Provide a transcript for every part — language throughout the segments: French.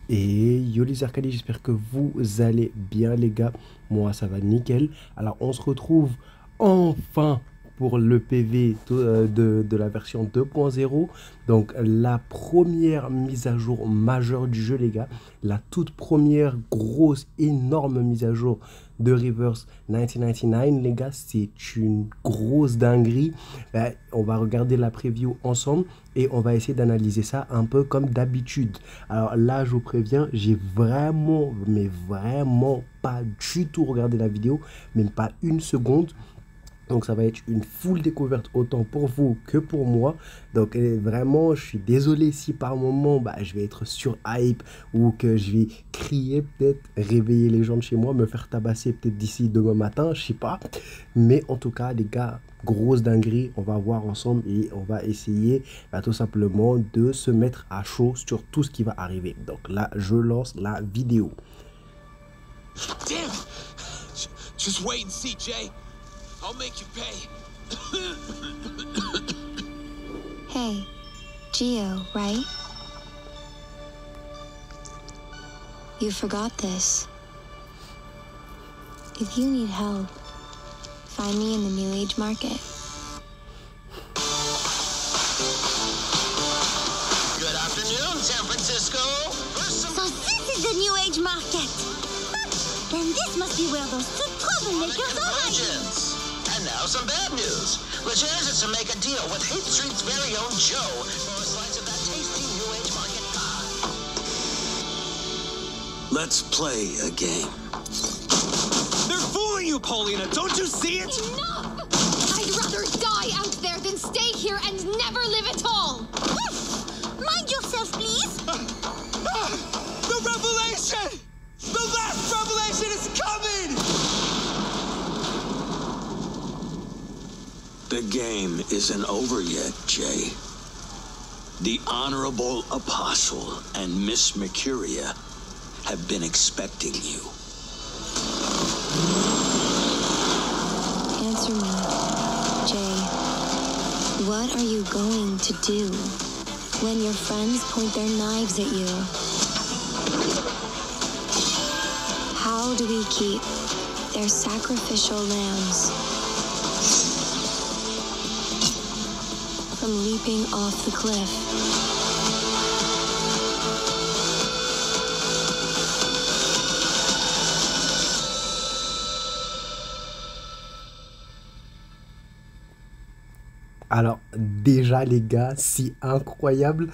Et yo les Arcadies, j'espère que vous allez bien les gars. Moi ça va nickel. Alors on se retrouve enfin pour le PV de la version 2.0. Donc la première mise à jour majeure du jeu les gars. La toute première grosse énorme mise à jour de Reverse 1999 les gars. C'est une grosse dinguerie. On va regarder la preview ensemble et on va essayer d'analyser ça un peu comme d'habitude. Alors là je vous préviens, j'ai vraiment mais vraiment pas du tout regardé la vidéo, même pas une seconde. Donc ça va être une full découverte autant pour vous que pour moi. Donc vraiment je suis désolé si par moment je vais être sur hype ou que je vais crier, peut-être réveiller les gens de chez moi, me faire tabasser peut-être d'ici demain matin, je sais pas. Mais en tout cas les gars, grosse dinguerie, on va voir ensemble et on va essayer tout simplement de se mettre à chaud sur tout ce qui va arriver. Donc là je lance la vidéo. Damn! Just wait and see, Jay. I'll make you pay. Hey, Geo, right? You forgot this. If you need help, find me in the New Age Market. Good afternoon, San Francisco. So this is the New Age Market. Then this must be where those two troublemakers are hiding. And now some bad news. Legers is to make a deal with Hate Street's very own Joe for a slice of that tasty New Age Market pie. Let's play a game. They're fooling you, Paulina. Don't you see it? Enough! I'd rather die out there than stay here and never live at all. Mind yourself, please. The revelation! The last revelation is coming! The game isn't over yet, Jay. The Honorable Apostle and Miss Mercuria have been expecting you. Answer me, Jay. What are you going to do when your friends point their knives at you? How do we keep their sacrificial lambs from leaping off the cliff? Alors déjà les gars, c'est incroyable.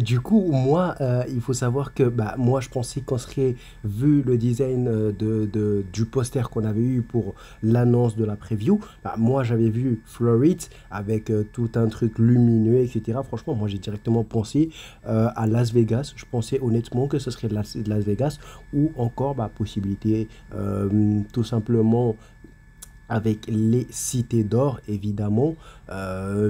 Du coup moi il faut savoir que moi je pensais qu'on serait vu le design du poster qu'on avait eu pour l'annonce de la preview. Moi j'avais vu Florit avec tout un truc lumineux etc. Franchement moi j'ai directement pensé à Las Vegas. Je pensais honnêtement que ce serait de Las Vegas ou encore possibilité tout simplement avec les cités d'or évidemment,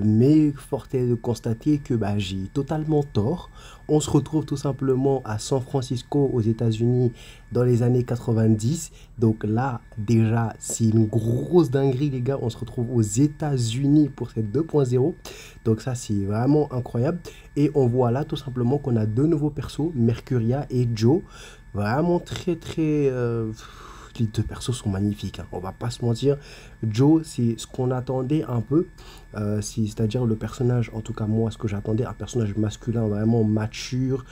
mais fort est de constater que j'ai totalement tort. On se retrouve tout simplement à San Francisco aux États-Unis dans les années 90. Donc là déjà c'est une grosse dinguerie les gars, on se retrouve aux États-Unis pour cette 2.0. Donc ça c'est vraiment incroyable. Et on voit là tout simplement qu'on a deux nouveaux persos, Mercuria et Joe. Vraiment très les deux persos sont magnifiques, hein. On va pas se mentir. Joe, c'est ce qu'on attendait un peu, c'est-à-dire le personnage, en tout cas moi ce que j'attendais, un personnage masculin vraiment mature,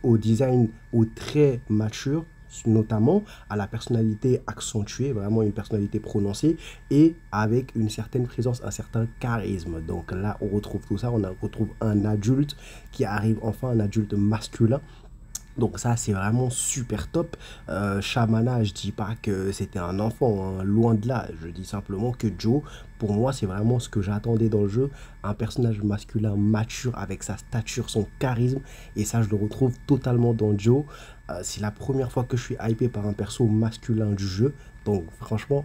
au design au très mature, notamment à la personnalité accentuée, vraiment une personnalité prononcée et avec une certaine présence, un certain charisme. Donc là on retrouve tout ça, on retrouve un adulte qui arrive enfin, un adulte masculin. Donc ça c'est vraiment super top. Shamana, je dis pas que c'était un enfant, hein, loin de là. Je dis simplement que Joe, pour moi c'est vraiment ce que j'attendais dans le jeu. Un personnage masculin mature avec sa stature, son charisme. Et ça je le retrouve totalement dans Joe. C'est la première fois que je suis hypé par un perso masculin du jeu. Donc franchement,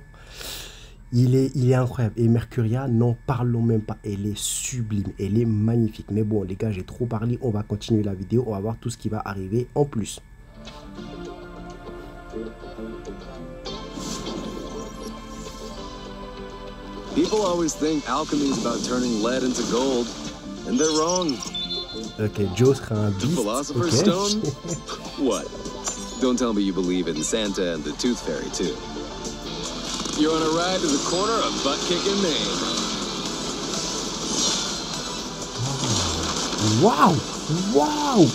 il est incroyable. Et Mercuria, n'en parlons même pas. Elle est sublime. Elle est magnifique. Mais bon, les gars, j'ai trop parlé. On va continuer la vidéo. On va voir tout ce qui va arriver en plus. People always think alchemy is about turning lead into gold, and they're wrong. Ok, Joe sera un The beast. Philosopher's Ok. Stone? What? Don't tell me you believe in Santa and the Tooth Fairy, too. You're on a ride to the corner of butt-kicking Maine. Waouh! Waouh!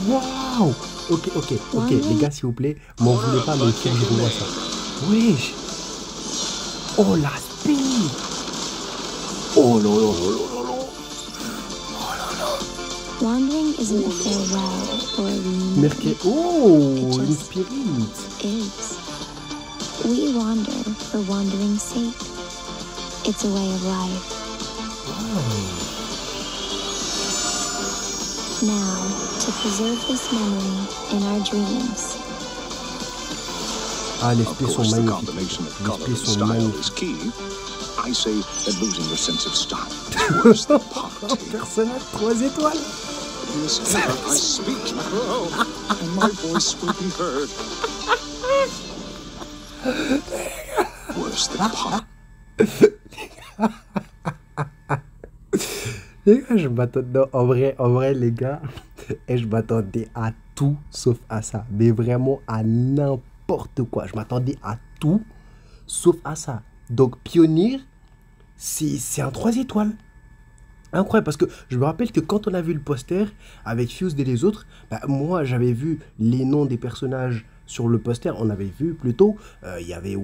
Waouh! Ok, les gars, s'il vous plaît, m'en voulez pas, mais il faut que je revoie ça. Wesh! Oh, la speed! Oh là là là là là! Wandering isn't a farewell or a reunion. Merke... Oh! It Une just spirit! is. We wander for wandering's sake. It's a way of life. Now, to preserve this memory in our dreams, Ah, les Of spies sont course, the magnifiques. combination of Les color spies and sont style magnifiques. is key. I say that losing your sense of style is worse than poverty. Personnage 3 étoiles! This era I speak, and my voice will be heard. Worse than poverty. Les gars, je m'attendais, en vrai, les gars, et je m'attendais à tout sauf à ça. Mais vraiment à n'importe quoi. Je m'attendais à tout sauf à ça. Donc, Pionnier, c'est un 3 étoiles. Incroyable, parce que je me rappelle que quand on a vu le poster avec Fused et les autres, bah, moi j'avais vu les noms des personnages sur le poster, on avait vu plutôt, il y avait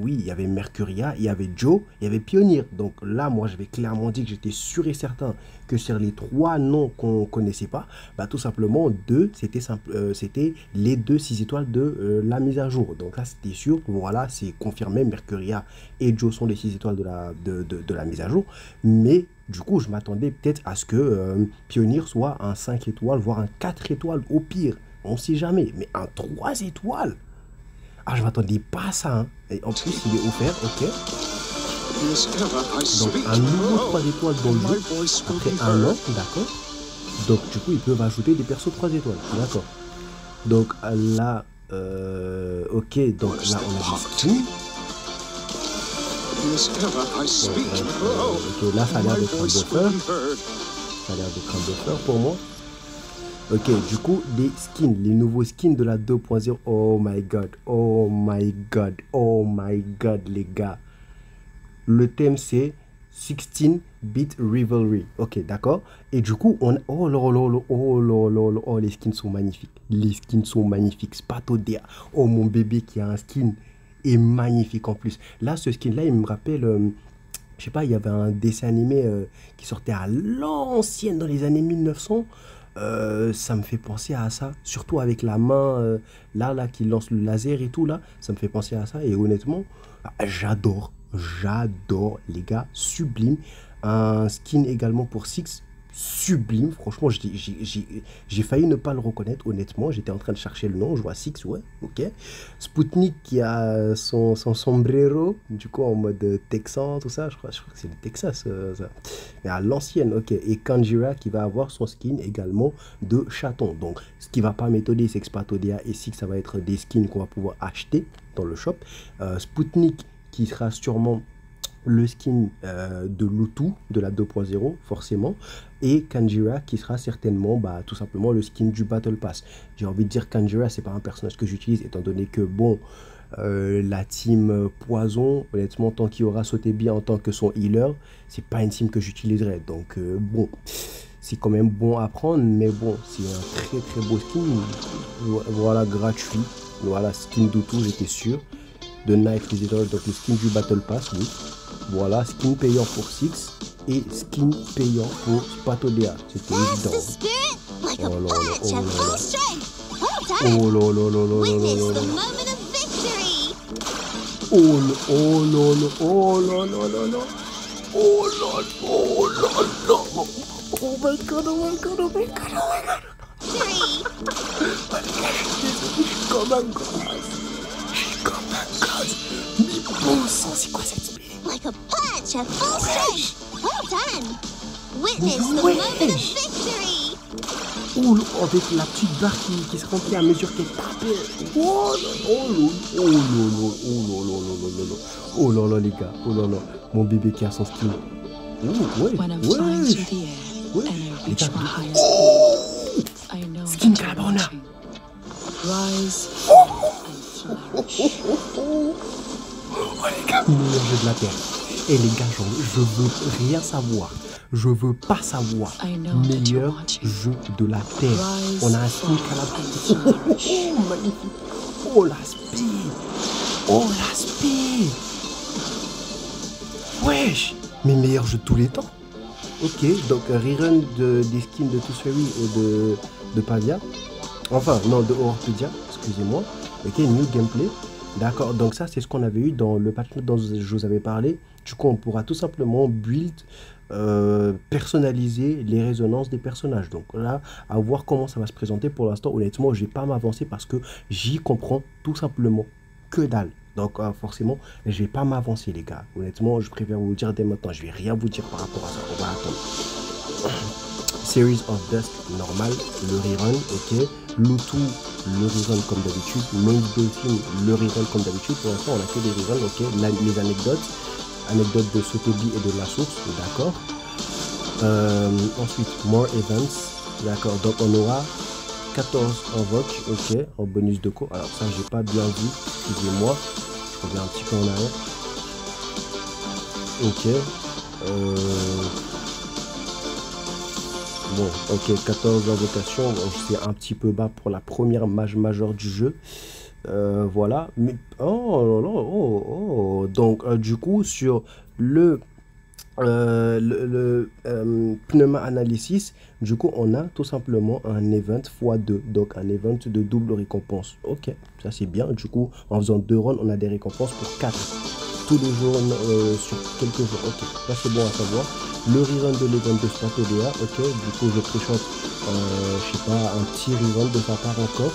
Mercuria, il y avait Joe, il y avait Pionnier. Donc là, moi j'avais clairement dit que j'étais sûr et certain que sur les 3 noms qu'on connaissait pas, bah, tout simplement 2, c'était les 2 6 étoiles de la mise à jour. Donc là c'était sûr, voilà, c'est confirmé, Mercuria et Joe sont les 6 étoiles de la mise à jour. Mais du coup, je m'attendais peut-être à ce que Pionnier soit un 5 étoiles, voire un 4 étoiles au pire. On ne sait jamais. Mais un 3 étoiles? Ah, je m'attendais pas à ça. Hein. Et en plus, il est offert, ok. This era I Donc, speak, un nouveau 3 étoiles dans le and my jeu, voice will après be un an, heard. d'accord. Donc, du coup, ils peuvent ajouter des persos 3 étoiles, d'accord. Donc, là, ok, donc là, on a des skins. This era I speak, Ok, là, ça a and l'air my d'être un voice buffer. will be heard. Ça a l'air d'être un buffer pour moi. Ok, du coup, les skins, les nouveaux skins de la 2.0. Oh my god, oh my god, oh my god, les gars. Le thème, c'est 16-bit Rivalry. Ok, d'accord. Et du coup, on... Oh là là là, oh là là là, oh, les skins sont magnifiques. Les skins sont magnifiques. Spatodea. Oh, mon bébé qui a un skin est magnifique en plus. Là, ce skin-là, il me rappelle... je sais pas, il y avait un dessin animé qui sortait à l'ancienne dans les années 1900. Ça me fait penser à ça, surtout avec la main là qui lance le laser et tout là, ça me fait penser à ça et honnêtement, j'adore les gars, sublime. Un skin également pour Six, sublime, franchement j'ai failli ne pas le reconnaître honnêtement, j'étais en train de chercher le nom, je vois Six, ouais, ok. Spoutnik qui a son sombrero, du coup en mode texan, tout ça, je crois que c'est le Texas ça. Mais à l'ancienne, ok. Et Kanjira qui va avoir son skin également de chaton. Donc ce qui va pas m'étonner, c'est que Spatodea et Six, ça va être des skins qu'on va pouvoir acheter dans le shop. Spoutnik qui sera sûrement le skin de Lutu de la 2.0 forcément, et Kanjira qui sera certainement tout simplement le skin du Battle Pass. J'ai envie de dire Kanjira, c'est pas un personnage que j'utilise étant donné que bon, la team Poison, honnêtement, tant qu'il aura sauté bien en tant que son healer, c'est pas une team que j'utiliserai. Donc bon, c'est quand même bon à prendre, mais bon, c'est un très très beau skin. Voilà, gratuit. Voilà, skin Lutu, j'étais sûr. De Night Visitor, donc le skin du Battle Pass, oui. Voilà, skin payant pour Six et skin payant pour Spatodea. C'était That's évident. the spirit, like a Oh là là, punch oh at là full là. strength. Hold tight. Oh là là là là là Witness là the là. moment of victory. Oh là oh là là oh là là là là. Oh là oh là là. Oh my god, oh my god, oh my god, oh my god. Victory. Je suis comme un gosse. Je suis comme un gosse. Mais bon sang, c'est quoi cette spé? Like a punch at full strength. Hold on. Witness the Ouais. moment of victory. Oh, avec la petite barre qui se remplit à mesure qu'elle tape. Oh là là, oh là là, oh là là, oh là là, là là. Oh là là les gars, oh là là, mon bébé qui a son skin. Oh ouais, When I'm flying through ouais. the air, Ouais, and I les reach gars. my highest point. I know Skin that you're Calabrona. watching. Rise and flourish. Oh les gars, meilleur jeu de la Terre. Et les gars, je veux rien savoir. Je veux pas savoir. I know that you're Meilleur watching. jeu de la Terre. Rise, On a un skin fall, Calabrona. and flourish. Oh, magnifique. Oh la speed. Oh la speed. Wesh. Mais meilleur jeu de tous les temps. Ok, donc rerun des skins de Tooth Fairy et de Pavia. Enfin, non, de Horpedia, excusez-moi. Ok, new gameplay. D'accord, donc ça, c'est ce qu'on avait eu dans le patch note dont je vous avais parlé. Du coup, on pourra tout simplement build, personnaliser les résonances des personnages. Donc là, à voir comment ça va se présenter. Pour l'instant, honnêtement, je vais pas m'avancer parce que j'y comprends tout simplement que dalle. Donc forcément, je vais pas m'avancer, les gars. Honnêtement, je préfère vous le dire dès maintenant. Je vais rien vous dire par rapport à ça. On va attendre. Series of Dusk, normal. Le rerun, ok. Lutu, le rerun comme d'habitude. Main Dolphin, le rerun comme d'habitude. Pour l'instant, on a que des reruns, ok. Les anecdotes. Anecdotes de Sotebi et de la source, d'accord. Ensuite, more events, d'accord. Donc, on aura 14 invoques, ok, en bonus de co. Alors, ça, j'ai pas bien vu, excusez-moi. Je reviens un petit peu en arrière. Ok. Bon, ok, 14 invocations. Bon, c'est un petit peu bas pour la première mage majeure du jeu. Voilà, mais donc du coup sur le Pneuma Analysis, du coup on a tout simplement un event x2, donc un event de double récompense. Ok, ça c'est bien. Du coup en faisant 2 runs on a des récompenses pour 4 tous les jours sur quelques jours. Ok, ça c'est bon à savoir. Le rerun de l'event de Spatodea, ok, du coup je préchante je sais pas, un petit rerun de sa part encore.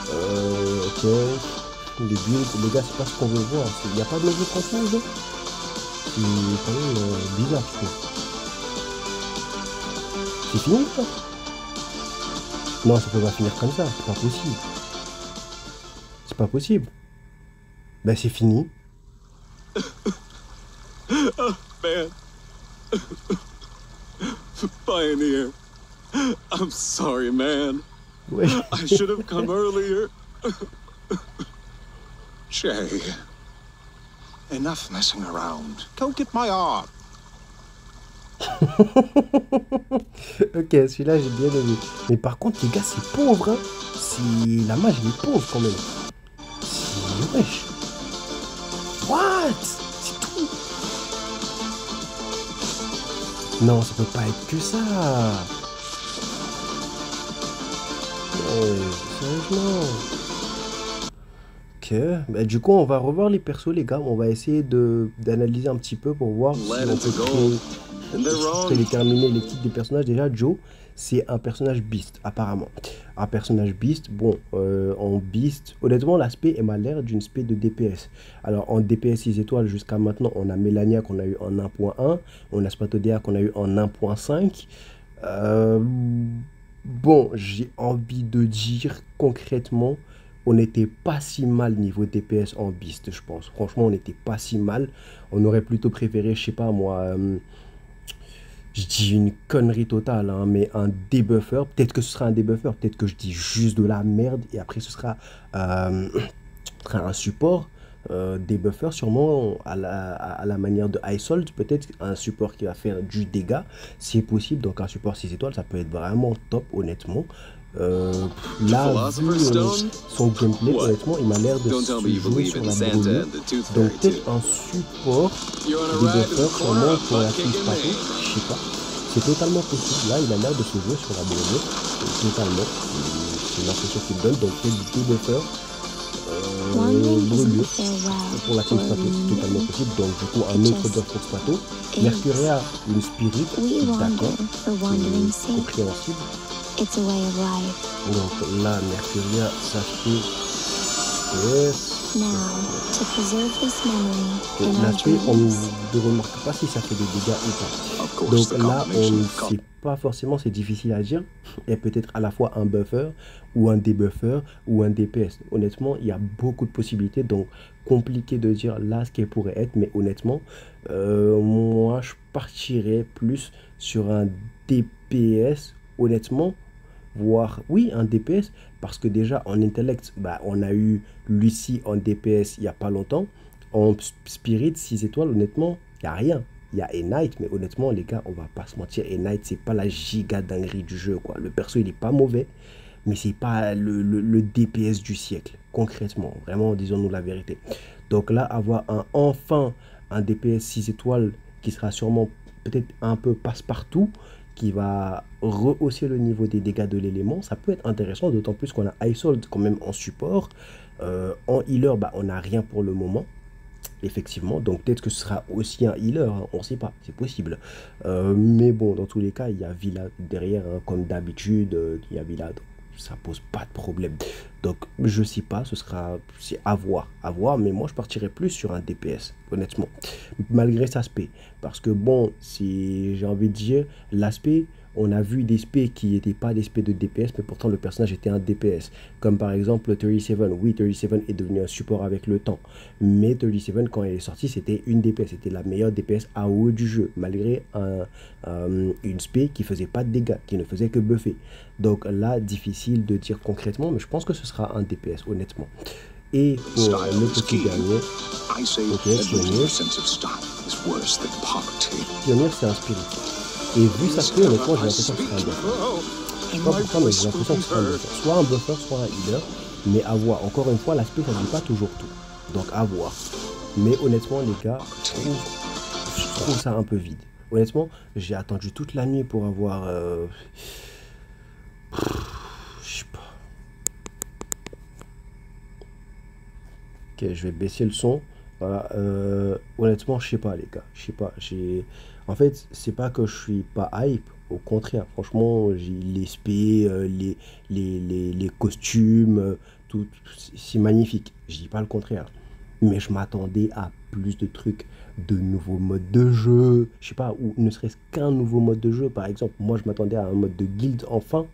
Ok, les builds, les gars, c'est pas ce qu'on veut voir. Il n'y a pas de nouveau contenu au jeu. C'est quand même bizarre, je trouve. C'est fini, ça? Non, ça peut pas finir comme ça. C'est pas possible. C'est pas possible. Ben, c'est fini. Oh, man. Pioneer. I'm sorry, man. Ouais. I should have come earlier. Jay, enough messing around. Go get my art. Ok, celui-là j'ai bien aimé. Mais par contre, les gars, c'est pauvre. Hein. La mage, elle est pauvre quand même. C'est wesh. What? C'est tout. Non, ça peut pas être que ça. Sérieusement. Ok, bah, du coup on va revoir les persos les gars, on va essayer d'analyser un petit peu pour voir si on peut déterminer les titres des personnages. Déjà Joe, c'est un personnage beast apparemment. Un personnage beast, bon, en beast, honnêtement l'aspect m'a l'air d'une spé de DPS. Alors en DPS 6 étoiles jusqu'à maintenant, on a Melania qu'on a eu en 1.1, on a Spatodea qu'on a eu en 1.5. Bon, j'ai envie de dire concrètement, on n'était pas si mal niveau DPS en Beast, je pense. Franchement, on n'était pas si mal. On aurait plutôt préféré, je sais pas moi, je dis une connerie totale, hein, mais un debuffer. Peut-être que ce sera un debuffer, peut-être que je dis juste de la merde et après ce sera un support. Des buffers sûrement à la manière de Isold, peut-être un support qui va faire du dégât si possible. Donc un support 6 étoiles ça peut être vraiment top honnêtement. Là vu son gameplay honnêtement il m'a l'air de se jouer sur la brûlure. Donc peut-être un support des buffers sûrement pour la Team Spato, je sais pas. C'est totalement possible. Là il a l'air de se jouer sur la brûlure. Totalement. C'est l'impression qu'il donne. Donc peut-être des buffers brûlure pour la Team Spato, c'est totalement possible. Donc du coup un autre buff pour Spato. Mercuria, le spirit, d'accord, compréhensible. Donc là Mercuria, ça fait l'aspect on ne remarque pas si ça fait des dégâts ou pas. Donc là on ne sait pas forcément, c'est difficile à dire. Et peut-être à la fois un buffer ou un debuffer ou un DPS. Honnêtement il y a beaucoup de possibilités, donc compliqué de dire là ce qu'elle pourrait être, mais honnêtement moi je partirais plus sur un DPS, honnêtement, voire oui, un DPS, parce que déjà en intellect, bah, on a eu Lucy en DPS il n'y a pas longtemps. En Spirit, 6 étoiles, honnêtement, il n'y a rien. Il y a A-Knight, mais honnêtement, les gars, on va pas se mentir, A-Knight, c'est pas la giga dinguerie du jeu, quoi. Le perso, il est pas mauvais, mais c'est pas le DPS du siècle, concrètement. Vraiment, disons-nous la vérité. Donc là, avoir enfin un DPS 6 étoiles qui sera sûrement peut-être un peu passe-partout, qui va rehausser le niveau des dégâts de l'élément, ça peut être intéressant, d'autant plus qu'on a Isolde quand même en support. En healer, bah, on n'a rien pour le moment. Effectivement, donc peut-être que ce sera aussi un healer, hein, on ne sait pas, c'est possible. Mais bon, dans tous les cas, il y a Villa derrière, hein, comme d'habitude, il y a Villa, donc ça pose pas de problème. Donc je sais pas, c'est à voir, mais moi je partirais plus sur un DPS, honnêtement, malgré cet aspect. Parce que bon, si j'ai envie de dire, l'aspect, on a vu des spés qui n'étaient pas des spés de DPS, mais pourtant le personnage était un DPS. Comme par exemple 37. Oui, 37 est devenu un support avec le temps. Mais 37, quand elle est sortie, c'était une DPS. C'était la meilleure DPS AOE du jeu, malgré une spé qui faisait pas de dégâts, qui ne faisait que buffer. Donc là, difficile de dire concrètement, mais je pense que ce sera un DPS, honnêtement. Et pour le petit dernier, Pionnier, c'est un spirit. Et vu ça que honnêtement, j'ai l'impression que ce sera un buffer. Je sais pas pourquoi, mais j'ai l'impression que ce sera un buffer. Soit un buffer, soit un healer. Mais à voir. Encore une fois, l'aspect, ça ne dit pas toujours tout. Donc à voir. Mais honnêtement, les gars, je trouve ça un peu vide. Honnêtement, j'ai attendu toute la nuit pour avoir... je sais pas. Ok, je vais baisser le son. Voilà. Honnêtement, je sais pas, les gars. Je sais pas. En fait, c'est pas que je suis pas hype. Au contraire, franchement, j'ai les spés, les costumes, tout, c'est magnifique. Je dis pas le contraire. Mais je m'attendais à plus de trucs, de nouveaux modes de jeu. Je sais pas, ou ne serait-ce qu'un nouveau mode de jeu. Par exemple, moi, je m'attendais à un mode de guild enfin.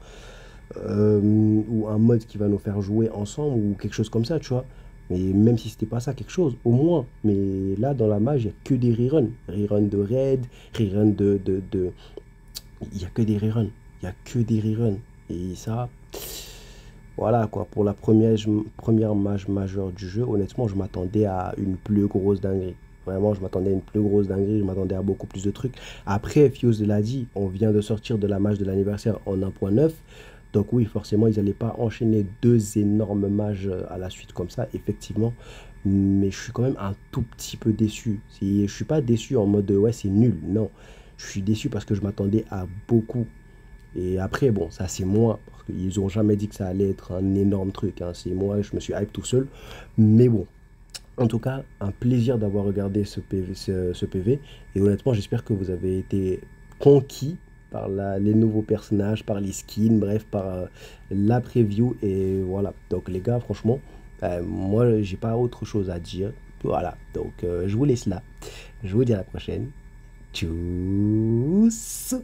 Ou un mode qui va nous faire jouer ensemble ou quelque chose comme ça, tu vois. Mais même si c'était pas ça, quelque chose, au moins. Mais là, dans la mage, il n'y a que des reruns. Reruns de raid, reruns de... Il n'y a que des reruns. Il n'y a que des reruns. Et ça... Voilà, quoi. Pour la première mage majeure du jeu, honnêtement, je m'attendais à une plus grosse dinguerie. Vraiment, je m'attendais à une plus grosse dinguerie. Je m'attendais à beaucoup plus de trucs. Après, Fuse l'a dit, on vient de sortir de la mage de l'anniversaire en 1.9. Donc oui, forcément, ils n'allaient pas enchaîner deux énormes mages à la suite comme ça, effectivement. Mais je suis quand même un tout petit peu déçu. Je ne suis pas déçu en mode ouais, c'est nul. Non, je suis déçu parce que je m'attendais à beaucoup. Et après, bon, ça c'est moi. Parce qu'ils n'ont jamais dit que ça allait être un énorme truc. Hein. C'est moi, je me suis hype tout seul. Mais bon, en tout cas, un plaisir d'avoir regardé ce PV. Et honnêtement, j'espère que vous avez été conquis par les nouveaux personnages, par les skins, bref, par la preview. Et voilà. Donc les gars, franchement, moi, j'ai pas autre chose à dire. Voilà. Donc je vous laisse là. Je vous dis à la prochaine. Tchuss.